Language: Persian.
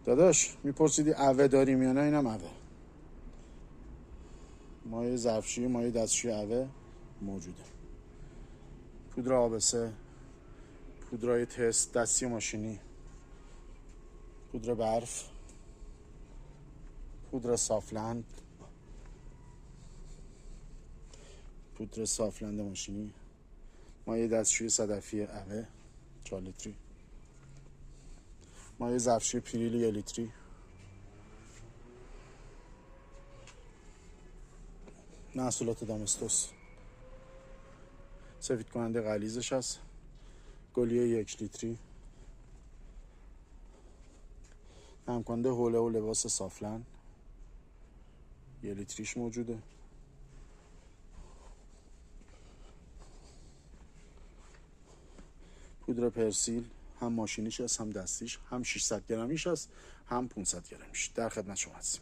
داداش میپرسیدی اوه داریم یا نه؟ اینم اوه. مایع ظرفشویی، مایع دستشویی اوه موجوده. پودر آبسه، پودرای تست دستی و ماشینی، پودر برف، پودر صافلند، پودر صافلند ماشینی، مایع دستشویی صدفی اوه 4 لیتری، مایع ظرفشویی پریل 1 لیتری، محصولات دامستوس، سفید کننده غلیظش هست، گلیه 1 لیتری، نرم کننده حوله و لباس صافلند 1 لیتریش موجوده، پودر پرسیل هم ماشینیش هست هم دستیش، هم 600 گرمیش هست هم 500 گرمیش. در خدمت شما هستیم.